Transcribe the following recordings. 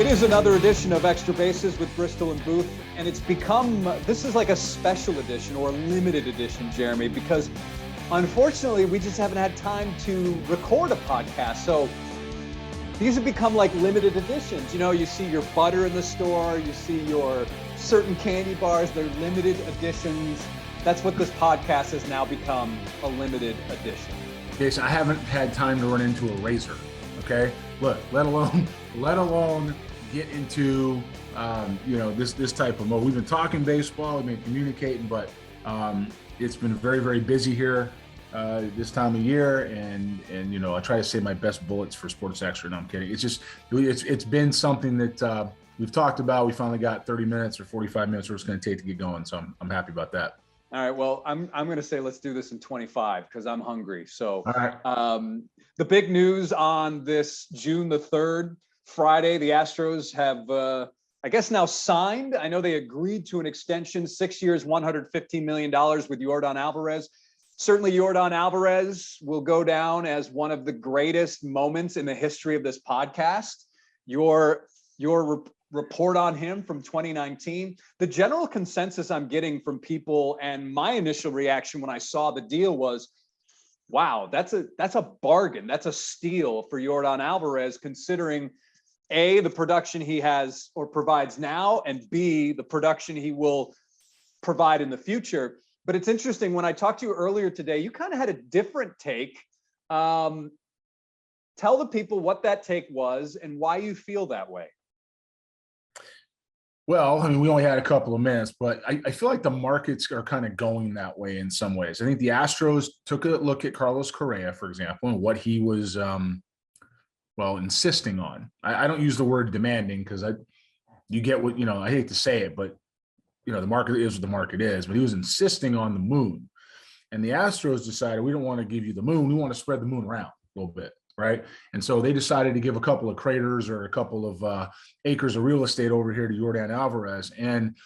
It is another edition of Extra Bases with Bristol and Booth, and it's become, this is like a special edition or a limited edition, Jeremy, because unfortunately we just haven't had time to record a podcast. So these have become like limited editions. You know, you see your butter in the store, you see your certain candy bars, they're limited editions. That's what this podcast has now become, a limited edition. Jason, I haven't had time to run into a razor, okay? Look, let alone get into, this type of mode. We've been talking baseball, we've been communicating, but it's been very, very busy here this time of year. And I try to save my best bullets for Sports Extra. No, I'm kidding. It's been something that we've talked about. We finally got 30 minutes or 45 minutes where it's going to take to get going. So I'm happy about that. All right. Well, I'm going to say let's do this in 25 because I'm hungry. So all right. The big news on this June the 3rd, Friday, the Astros have, I guess, now signed. I know they agreed to an extension, 6 years, $115 million with Yordan Alvarez. Certainly, Yordan Alvarez will go down as one of the greatest moments in the history of this podcast. Your report on him from 2019, the general consensus I'm getting from people and my initial reaction when I saw the deal was, wow, that's a bargain. That's a steal for Yordan Alvarez, considering A, the production he has or provides now, and B, the production he will provide in the future. But it's interesting, when I talked to you earlier today, you kind of had a different take. Tell the people what that take was and why you feel that way. Well, I mean, we only had a couple of minutes, but I feel like the markets are kind of going that way in some ways. I think the Astros took a look at Carlos Correa, for example, and what he was, insisting on. I don't use the word demanding because you get what, I hate to say it, but, the market is what the market is. But he was insisting on the moon. And the Astros decided, we don't want to give you the moon. We want to spread the moon around a little bit. Right. And so they decided to give a couple of craters or a couple of acres of real estate over here to Yordan Alvarez. And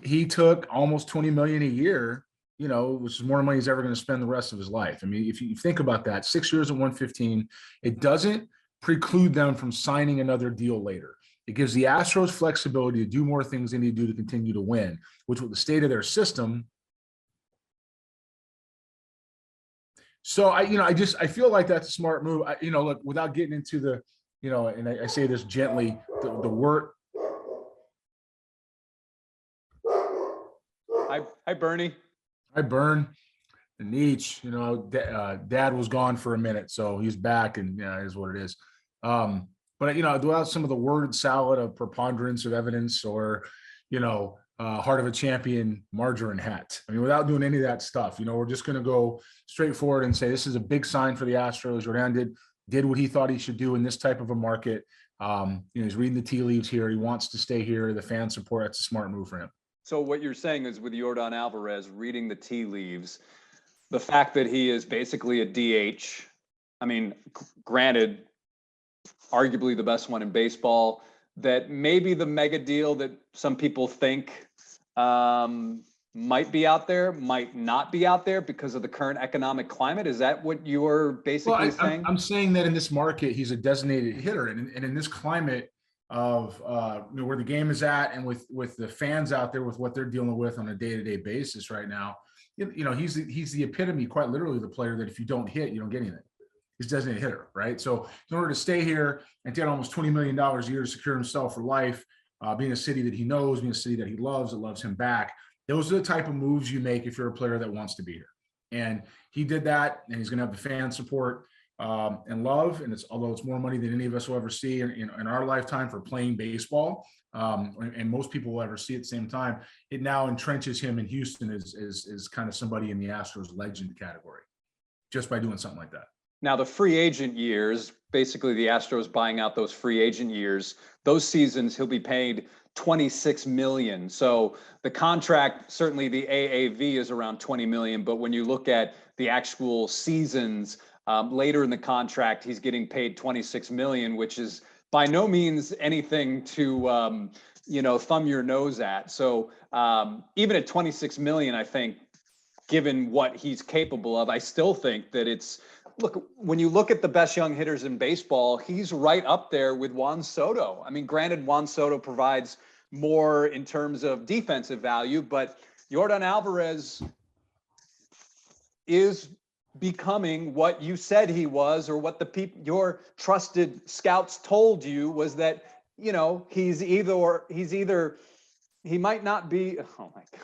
he took almost $20 million a year, which is more money he's ever going to spend the rest of his life. I mean, if you think about that, 6 years at 115, it doesn't preclude them from signing another deal later. It gives the Astros flexibility to do more things they need to do to continue to win, which with the state of their system. So I feel like that's a smart move. Look, without getting into the, and I say this gently, the word. Hi, Bernie. Hi, Bern. And Nietzsche, Dad was gone for a minute, so he's back, and it is what it is. But without some of the word salad of preponderance of evidence or, heart of a champion margarine hat. I mean, without doing any of that stuff, we're just going to go straight forward and say this is a big sign for the Astros. Yordan did what he thought he should do in this type of a market. He's reading the tea leaves here. He wants to stay here. The fan support, that's a smart move for him. So what you're saying is with Yordan Alvarez reading the tea leaves, the fact that he is basically a DH, I mean, granted, arguably the best one in baseball, that maybe the mega deal that some people think might be out there, might not be out there because of the current economic climate. Is that what you're basically saying? I'm saying that in this market, he's a designated hitter. And in this climate of where the game is at and with the fans out there with what they're dealing with on a day-to-day basis right now, he's the epitome, quite literally, the player that if you don't hit, you don't get anything. He's a designated hitter, right? So in order to stay here and get almost $20 million a year to secure himself for life, being a city that he knows, being a city that he loves, that loves him back, those are the type of moves you make if you're a player that wants to be here. And he did that, and he's going to have the fan support and love. And although it's more money than any of us will ever see in our lifetime for playing baseball, and most people will ever see at the same time, it now entrenches him in Houston as kind of somebody in the Astros legend category, just by doing something like that. Now, the free agent years, basically the Astros buying out those free agent years, those seasons he'll be paid $26 million. So the contract, certainly the AAV is around $20 million, but when you look at the actual seasons later in the contract, he's getting paid $26 million, which is by no means anything to thumb your nose at. So even at $26 million, I think, given what he's capable of, I still think that it's look, when you look at the best young hitters in baseball, he's right up there with Juan Soto. I mean, granted, Juan Soto provides more in terms of defensive value, but Yordan Alvarez is becoming what you said he was, or what the people, your trusted scouts told you was that, you know, he might not be. Oh my God.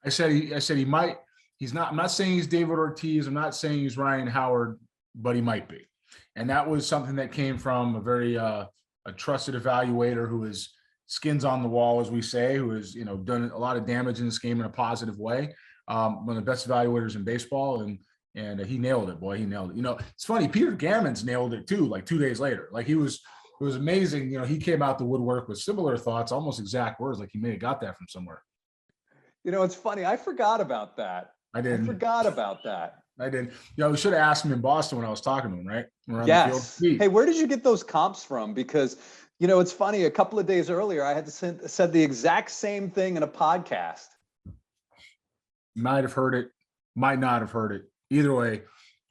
I said he might. He's not. I'm not saying he's David Ortiz. I'm not saying he's Ryan Howard, but he might be. And that was something that came from a very a trusted evaluator who is skins on the wall, as we say, who has, you know, done a lot of damage in this game in a positive way. One of the best evaluators in baseball, and he nailed it, boy. He nailed it. You know, it's funny. Peter Gammons nailed it too, like 2 days later. Like it was amazing. You know, he came out the woodwork with similar thoughts, almost exact words, like he may have got that from somewhere. You know, it's funny. I forgot about that. I forgot about that. I did. You know, we should have asked him in Boston when I was talking to him, right? Yes. Hey, where did you get those comps from? Because, you know, it's funny. A couple of days earlier, I had said the exact same thing in a podcast. Might have heard it, might not have heard it. Either way,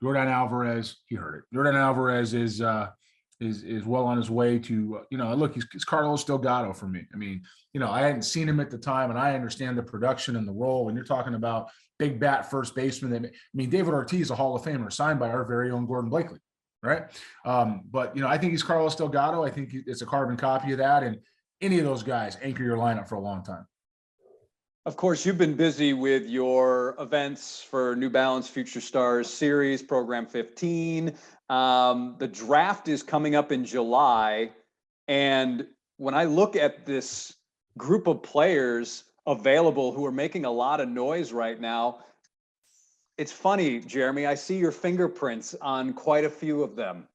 Yordan Alvarez, he heard it. Yordan Alvarez is well on his way to, you know, look, he's Carlos Delgado for me. I mean, you know, I hadn't seen him at the time, and I understand the production and the role. When you're talking about big bat first baseman, I mean, David Ortiz, a Hall of Famer, signed by our very own Gordon Blakely, right? But, you know, I think he's Carlos Delgado. I think it's a carbon copy of that, and any of those guys anchor your lineup for a long time. Of course, you've been busy with your events for New Balance Future Stars Series, Program 15. The draft is coming up in July. And when I look at this group of players available who are making a lot of noise right now, it's funny, Jeremy, I see your fingerprints on quite a few of them.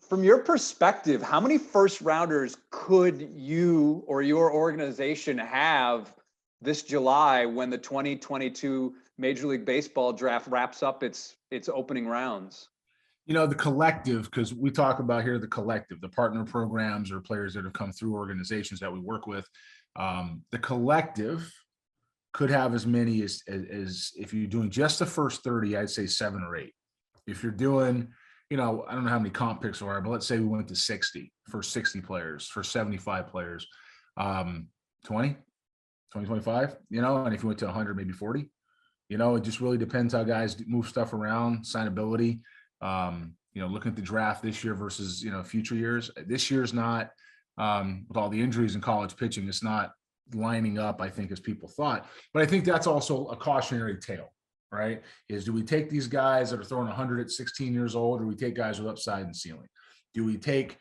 From your perspective, how many first rounders could you or your organization have this July when the 2022 Major League Baseball draft wraps up its opening rounds? You know, the collective, because we talk about here the collective, the partner programs or players that have come through organizations that we work with. The collective could have as many as if you're doing just the first 30, I'd say 7 or 8. If you're doing, you know, I don't know how many comp picks there are, but let's say we went to 60 for 60 players, for 75 players, 20, 25, you know, and if you went to 100, maybe 40, you know, it just really depends how guys move stuff around, signability, you know, looking at the draft this year versus, you know, future years. This year's not, with all the injuries in college pitching, it's not lining up, I think, as people thought. But I think that's also a cautionary tale. Right? Is do we take these guys that are throwing 100 at 16 years old, or we take guys with upside and ceiling? Do we take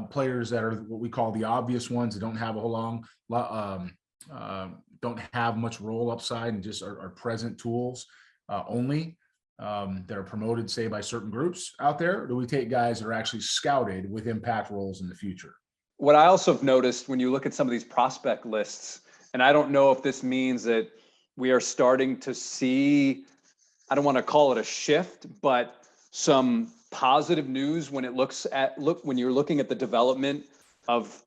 players that are what we call the obvious ones that don't have a whole don't have much role upside and just are present tools only that are promoted, say, by certain groups out there? Or do we take guys that are actually scouted with impact roles in the future? What I also have noticed when you look at some of these prospect lists, and I don't know if this means that we are starting to see, I don't want to call it a shift, but some positive news when when you're looking at the development of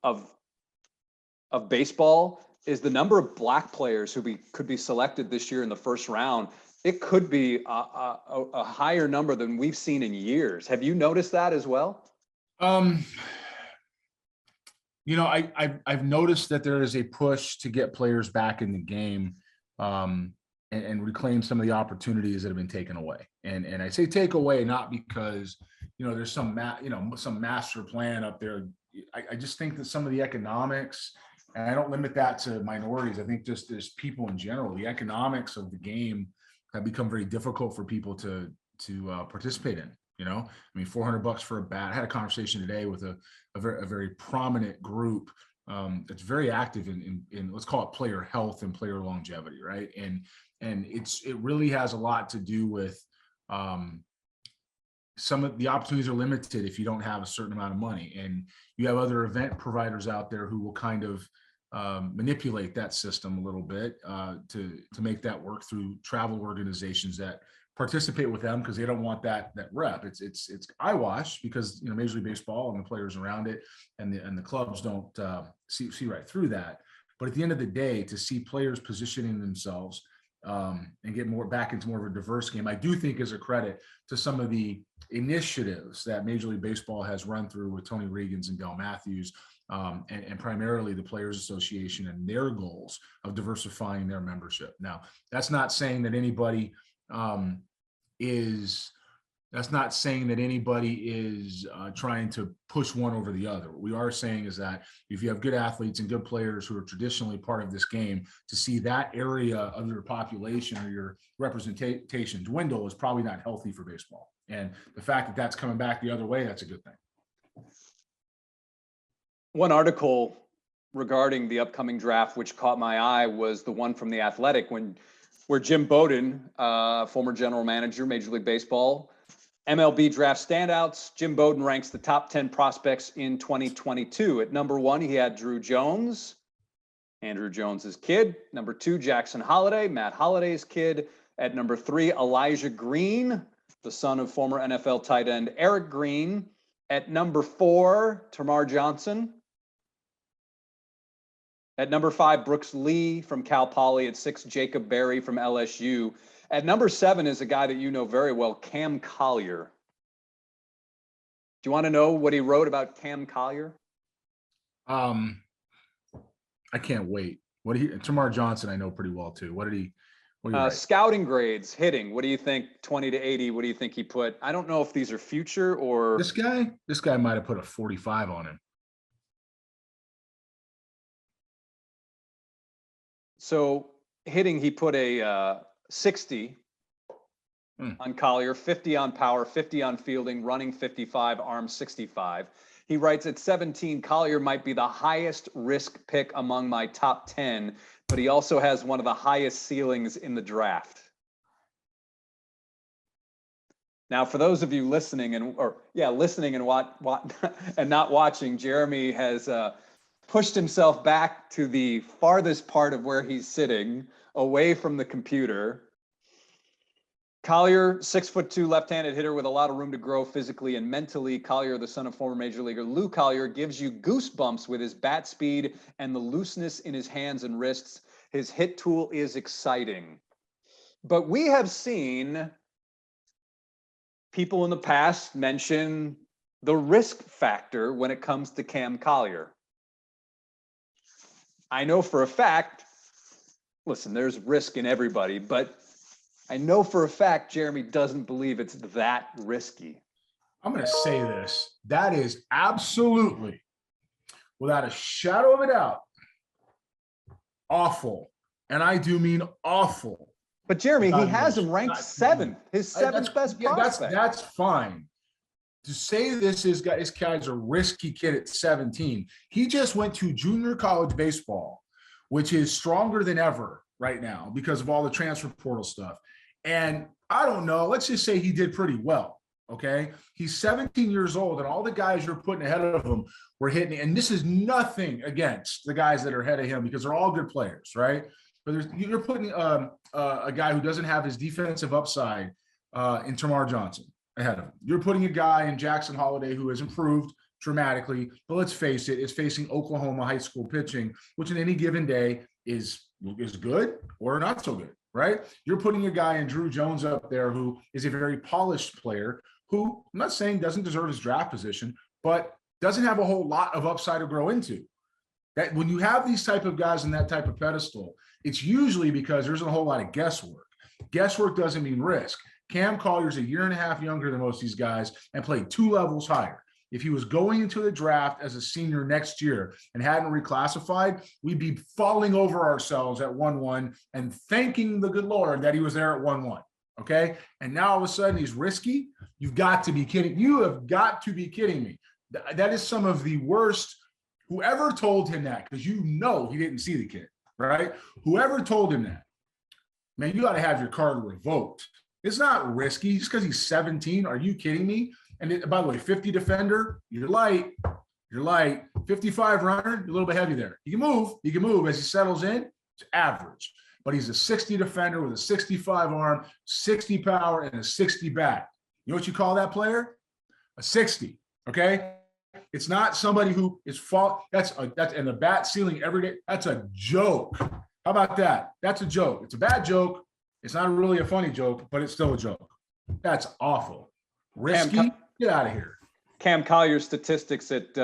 baseball, is the number of black players who could be selected this year in the first round. It could be a higher number than we've seen in years. Have you noticed that as well? You know, I've noticed that there is a push to get players back in the game. And reclaim some of the opportunities that have been taken away. And I say take away, not because, you know, there's some master plan up there. I just think that some of the economics, and I don't limit that to minorities. I think just as people in general, the economics of the game have become very difficult for people to participate in. You know, I mean, $400 for a bat. I had a conversation today with a very prominent group that's very active in let's call it player health and player longevity, right? And it really has a lot to do with some of the opportunities are limited if you don't have a certain amount of money, and you have other event providers out there who will kind of manipulate that system a little bit to make that work through travel organizations that participate with them because they don't want that rep. It's eyewash because, you know, Major League Baseball and the players around it and the clubs don't see right through that. But at the end of the day, to see players positioning themselves and get more back into more of a diverse game, I do think is a credit to some of the initiatives that Major League Baseball has run through with Tony Regans and Del Matthews, and primarily the Players Association and their goals of diversifying their membership. Now, that's not saying that anybody is trying to push one over the other. What we are saying is that if you have good athletes and good players who are traditionally part of this game, to see that area of your population or your representation dwindle is probably not healthy for baseball. And the fact that that's coming back the other way, that's a good thing. One article regarding the upcoming draft, which caught my eye, was the one from The Athletic where Jim Bowden, former general manager, Major League Baseball, MLB Draft standouts. Jim Bowden ranks the top 10 prospects in 2022. At number 1, he had Drew Jones, Andrew Jones's kid. Number 2, Jackson Holliday, Matt Holliday's kid. At number 3, Elijah Green, the son of former NFL tight end Eric Green. At number 4, Tamar Johnson. At number 5, Brooks Lee from Cal Poly. At 6, Jacob Berry from LSU. At number 7 is a guy that you know very well, Cam Collier. Do you want to know what he wrote about Cam Collier? I can't wait. Tamar Johnson, I know pretty well too. What did he write? Scouting grades, hitting. What do you think? 20 to 80. What do you think he put? I don't know if these are future or this guy might have put a 45 on him. So hitting, he put a 60 on Collier, 50 on power, 50 on fielding, running 55, arm 65. He writes, at 17, Collier might be the highest risk pick among my top 10, but he also has one of the highest ceilings in the draft. Now, for those of you listening and and not watching, Jeremy has pushed himself back to the farthest part of where he's sitting, away from the computer. Collier, 6'2", left-handed hitter with a lot of room to grow physically and mentally. Collier, the son of former major leaguer Lou Collier, gives you goosebumps with his bat speed and the looseness in his hands and wrists. His hit tool is exciting. But we have seen people in the past mention the risk factor when it comes to Cam Collier. I know for a fact, listen, there's risk in everybody, but I know for a fact Jeremy doesn't believe it's that risky. I'm going to say this. That is absolutely, without a shadow of a doubt, awful. And I do mean awful. But Jeremy, he has him ranked 7th, his 7th best prospect. That's fine. To say this guy's a risky kid at 17. He just went to junior college baseball, which is stronger than ever right now because of all the transfer portal stuff. And I don't know, let's just say he did pretty well, okay? He's 17 years old, and all the guys you're putting ahead of him were hitting, and this is nothing against the guys that are ahead of him because they're all good players, right? But you're putting a guy who doesn't have his defensive upside in Tamar Johnson ahead of him. You're putting a guy in Jackson Holliday who has improved dramatically, but let's face it, is facing Oklahoma high school pitching, which in any given day is good or not so good, right? You're putting a guy in Drew Jones up there who is a very polished player who, I'm not saying doesn't deserve his draft position, but doesn't have a whole lot of upside to grow into. That when you have these type of guys in that type of pedestal, it's usually because there's a whole lot of guesswork. Guesswork doesn't mean risk. Cam Collier's a year and a half younger than most of these guys and played 2 levels higher. If he was going into the draft as a senior next year and hadn't reclassified, we'd be falling over ourselves at 1-1 and thanking the good Lord that he was there at 1-1. Okay. And now all of a sudden he's risky. You've got to be kidding. You have got to be kidding me. That is some of the worst. Whoever told him that, because you know he didn't see the kid, right? Whoever told him that, man, you got to have your card revoked. It's not risky just because he's 17. Are you kidding me? And by the way, 50 defender, you're light. 55 runner, you're a little bit heavy there. He can move as he settles in. It's average, but he's a 60 defender with a 65 arm, 60 power, and a 60 bat. You know what you call that player? A 60. Okay. It's not somebody who is that's and the bat ceiling every day. That's a joke. How about that? That's a joke. It's a bad joke. It's not really a funny joke, but it's still a joke. That's awful. Risky. Get out of here. Cam Collier statistics at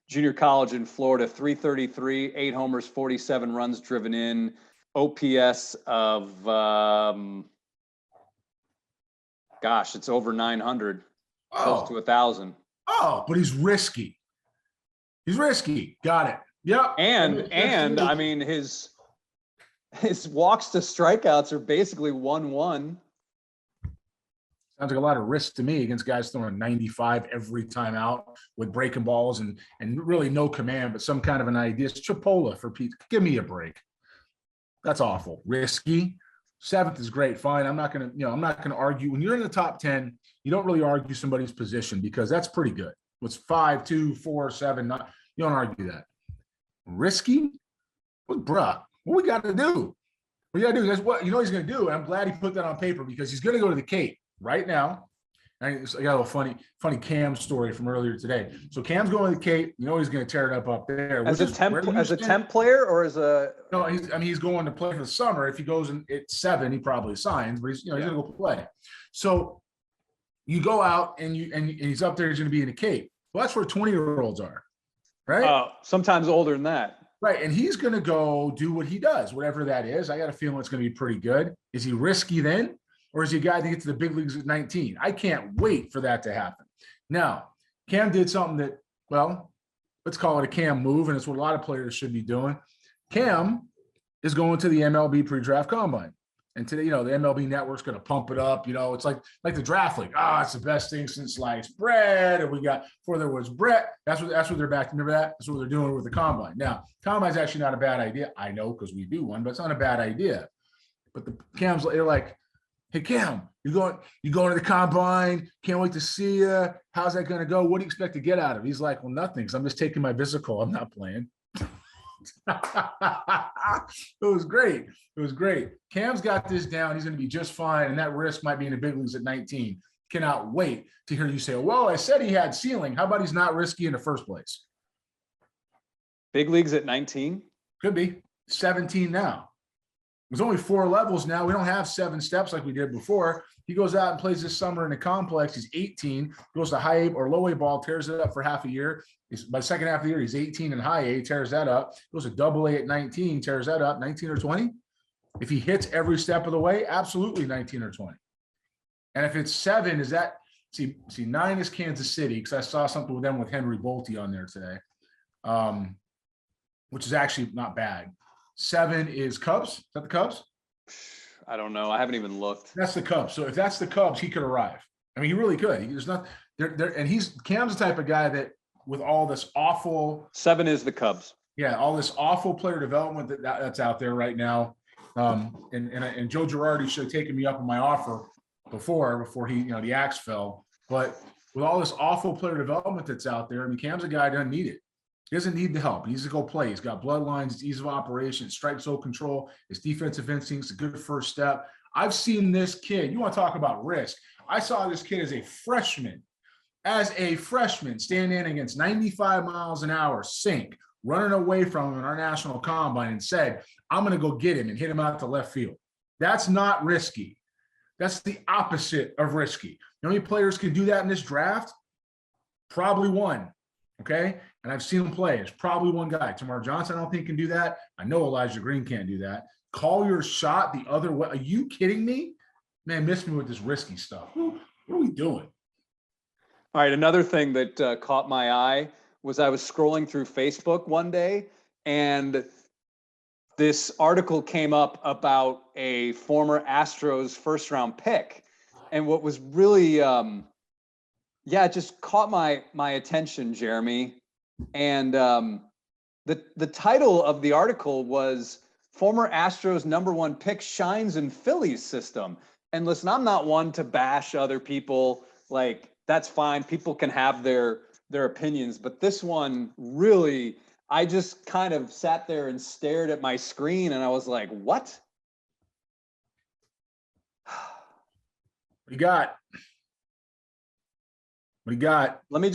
junior college in Florida: 333, 8 homers, 47 runs driven in, OPS of it's over 900, close to 1,000. Oh, but he's risky. He's risky. Got it. Yep. And I mean, his walks to strikeouts are basically 1-1. Sounds like a lot of risk to me against guys throwing 95 every time out with breaking balls and really no command, but some kind of an idea. It's Chipola for Pete. Give me a break. That's awful. Risky. 7th is great. Fine. I'm not gonna argue. When you're in the top 10, you don't really argue somebody's position because that's pretty good. What's 5, 2, 4, 7? You don't argue that. Risky? Well, bruh, what we got to do? What you got to do? That's what he's going to do. And I'm glad he put that on paper because he's going to go to the Cape right now. I got a funny Cam story from earlier today. So Cam's going to the Cape. He's going to tear it up there. As a temp player or as a? No, he's going to play for the summer. If he goes in at 7, he probably signs, but he's going to go play. So you go out and he's up there. He's going to be in the Cape. Well, that's where 20-year-olds are, right? Sometimes older than that. Right, and he's going to go do what he does, whatever that is. I got a feeling it's going to be pretty good. Is he risky then? Or is he a guy that gets to the big leagues at 19? I can't wait for that to happen. Now, Cam did something that, well, let's call it a Cam move, and it's what a lot of players should be doing. Cam is going to the MLB pre-draft combine. And today, the MLB network's going to pump it up. It's like the draft league. It's the best thing since sliced bread. And we got before there was Brett. That's what they're back. Remember that? That's what they're doing with the combine. Now, combine's actually not a bad idea. I know because we do one, but it's not a bad idea. But the Cam's, they're like, hey, Cam, you going to the combine? Can't wait to see you. How's that going to go? What do you expect to get out of it? He's like, well, nothing, because I'm just taking my physical. I'm not playing. It was great. Cam's got this down. He's going to be just fine. And that risk might be in the big leagues at 19. Cannot wait to hear you say, well, I said he had ceiling. How about he's not risky in the first place? Big leagues at 19? Could be 17 now. There's only 4 levels now. We don't have 7 steps like we did before. He goes out and plays this summer in the complex. He's 18, goes to high A or low A ball, tears it up for half a year. By the second half of the year, he's 18 in high A, tears that up. Goes to double A at 19, tears that up. 19 or 20. If he hits every step of the way, absolutely 19 or 20. And if it's 7, is that see 9 is Kansas City, because I saw something with them with Henry Bolte on there today, which is actually not bad. 7 is Cubs. Is that the Cubs? I don't know. I haven't even looked. That's the Cubs. So if that's the Cubs, he could arrive. I mean, he really could. There's not there, and Cam's the type of guy that with all this awful 7 is the Cubs. Yeah, all this awful player development that's out there right now. And Joe Girardi should have taken me up on my offer before he, the axe fell. But with all this awful player development that's out there, I mean, Cam's a guy that doesn't need it. He doesn't need the help. He needs to go play. He's got bloodlines, it's ease of operation, strike zone control, his defensive instincts, a good first step. I've seen this kid. You want to talk about risk? I saw this kid as a freshman stand in against 95 miles an hour sink, running away from him in our national combine and said, I'm going to go get him and hit him out to left field. That's not risky. That's the opposite of risky. You know how many players can do that in this draft? Probably one. Okay. And I've seen him play. It's probably one guy. Tamar Johnson, I don't think can do that. I know Elijah Green can't do that. Call your shot the other way. Are you kidding me? Man, miss me with this risky stuff. What are we doing? All right. Another thing that caught my eye was I was scrolling through Facebook one day, and this article came up about a former Astros first-round pick. And what was really, it just caught my attention, Jeremy. And the title of the article was "Former Astros #1 Pick Shines in Phillies System." And listen, I'm not one to bash other people. Like, that's fine. People can have their opinions. But this one really, I just kind of sat there and stared at my screen and I was like, what? What do you got? What do you got? Let me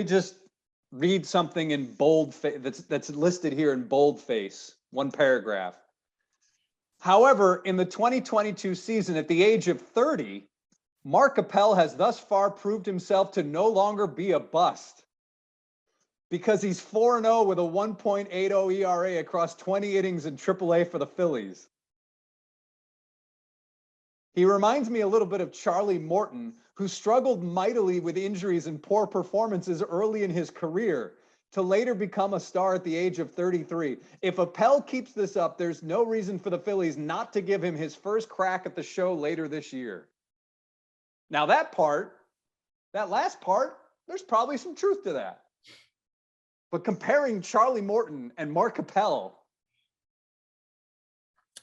just read something in bold that's listed here in boldface. One paragraph. However, in the 2022 season, at the age of 30, Mark Appel has thus far proved himself to no longer be a bust because he's 4-0 with a 1.80 ERA across 20 innings in AAA for the Phillies. He reminds me a little bit of Charlie Morton, who struggled mightily with injuries and poor performances early in his career to later become a star at the age of 33. If Appel keeps this up, there's no reason for the Phillies not to give him his first crack at the show later this year. Now that last part, there's probably some truth to that. But comparing Charlie Morton and Mark Appel,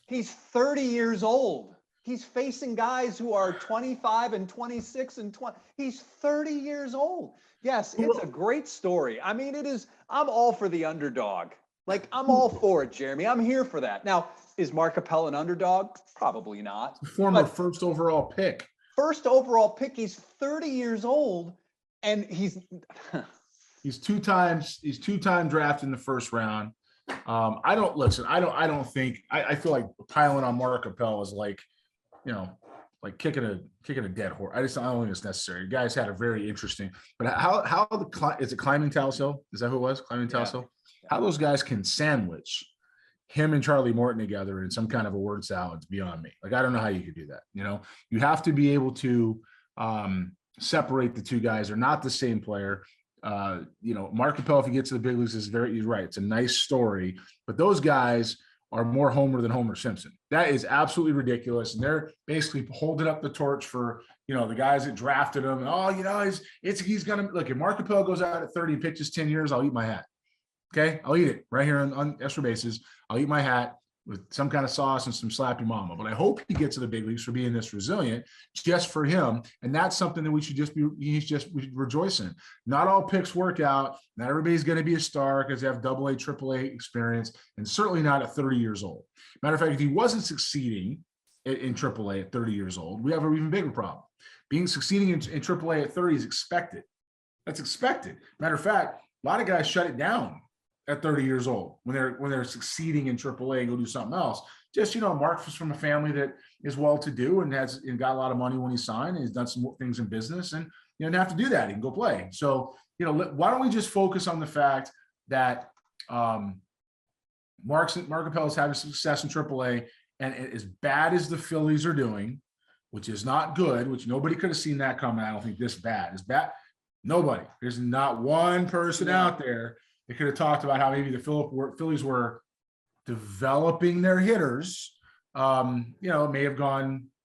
he's 30 years old. He's facing guys who are 25 and 26 and 20. He's 30 years old. Yes, it's a great story. I mean, it is. I'm all for the underdog. Like, I'm all for it, Jeremy. I'm here for that. Now, is Mark Appel an underdog? Probably not. Former first overall pick. First overall pick. He's 30 years old, and he's two-time drafted in the first round. I don't think I feel like piling on Mark Appel is like, like kicking a dead horse. I don't think it's necessary. You guys had a very interesting, but is it climbing Talus Hill? Is that who it was? Climbing Talus Hill? How those guys can sandwich him and Charlie Morton together in some kind of a word salad is beyond me. Like, I don't know how you could do that. You have to be able to separate the two guys. They're not the same player. Mark Appel, if he gets to the big leagues, he's right. It's a nice story, but those guys are more Homer than Homer Simpson. That is absolutely ridiculous. And they're basically holding up the torch for, the guys that drafted him. He's going to look. If Mark Appel goes out at 30 and pitches 10 years, I'll eat my hat. Okay. I'll eat it right here on extra bases. I'll eat my hat with some kind of sauce and some slap your mama. But I hope he gets to the big leagues for being this resilient just for him. And that's something that we should we rejoice in. Not all picks work out. Not everybody's going to be a star because they have AA, AAA experience, and certainly not at 30 years old. Matter of fact, if he wasn't succeeding in AAA at 30 years old, we have an even bigger problem. Succeeding in AAA at 30 is expected. That's expected. Matter of fact, a lot of guys shut it down at 30 years old when they're succeeding in AAA and go do something else. Just, Mark was from a family that is well-to-do and got a lot of money when he signed, and he's done some things in business, and didn't have to do that. He can go play. So, why don't we just focus on the fact that Mark Appel is having success in AAA, and as bad as the Phillies are doing, which is not good, which nobody could have seen that coming. I don't think this bad is bad. Nobody. There's not one person out there. They could have talked about how maybe the Phillies were developing their hitters, may have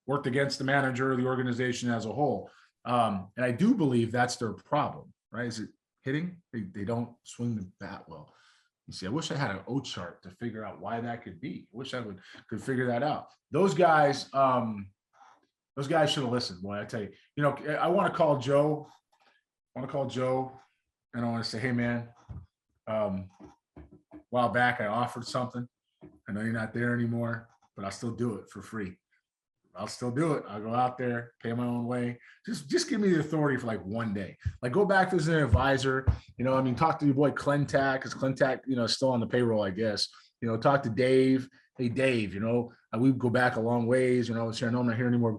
worked against the manager or the organization as a whole. And I do believe that's their problem, right? Is it hitting? They don't swing the bat well. You see, I wish I had an O chart to figure out why that could be. I wish I could figure that out. Those guys should have listened. Boy, I tell you, I want to call Joe. And I want to say, hey, man, a while back I offered something. I know you're not there anymore, but I'll still do it for free. I'll still do it. I'll go out there, pay my own way. Just give me the authority for like one day. Like, go back as an advisor. Talk to your boy Clentac, because Clentac, is still on the payroll, I guess. Talk to Dave. Hey, Dave, we go back a long ways. I know I'm not here anymore.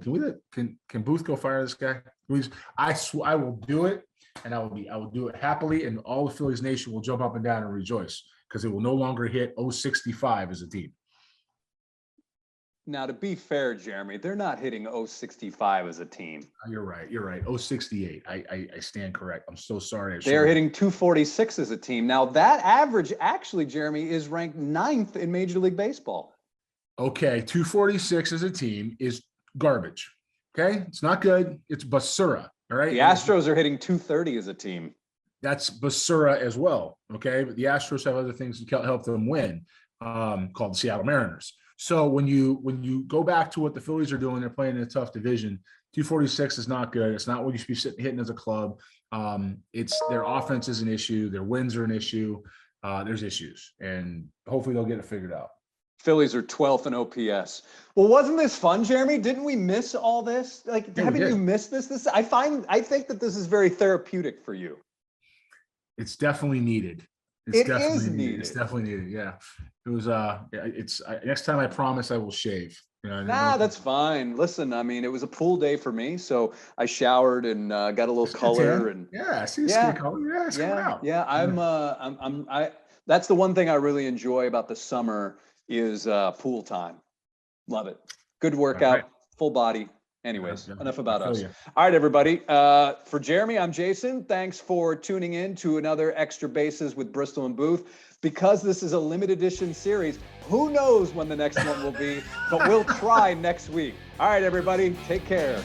Can Booth go fire this guy? Please. I will do it. And I will do it happily, and all the Phillies nation will jump up and down and rejoice because it will no longer hit 065 as a team. Now, to be fair, Jeremy, they're not hitting 065 as a team. You're right. 068. I stand correct. I'm so sorry. They're hitting 246 as a team. Now, that average actually, Jeremy, is ranked 9th in Major League Baseball. Okay, 246 as a team is garbage. Okay, it's not good. It's basura. All right. The Astros are hitting 230 as a team. That's basura as well. Okay. But the Astros have other things to help them win, called the Seattle Mariners. So when you go back to what the Phillies are doing, they're playing in a tough division. 246 is not good. It's not what you should be hitting as a club. It's their offense is an issue. Their wins are an issue. There's issues, and hopefully they'll get it figured out. Phillies are 12th in OPS. Well, wasn't this fun, Jeremy? Didn't we miss all this? Like, haven't you missed this? I think that this is very therapeutic for you. It's definitely needed. It is needed. It's definitely needed. Yeah. It was, next time I promise I will shave. You know, Nah, that's fine. Listen, I mean, it was a pool day for me, so I showered and got a little color and yeah, I see the skin color. Yeah, it's coming out. yeah. I that's the one thing I really enjoy about the summer is pool time. Love it. Good workout, full body. Anyways, enough about us. All right, everybody. For Jeremy, I'm Jason. Thanks for tuning in to another Extra Bases with Bristol and Booth. Because this is a limited edition series, who knows when the next one will be, but we'll try next week. All right, everybody, take care.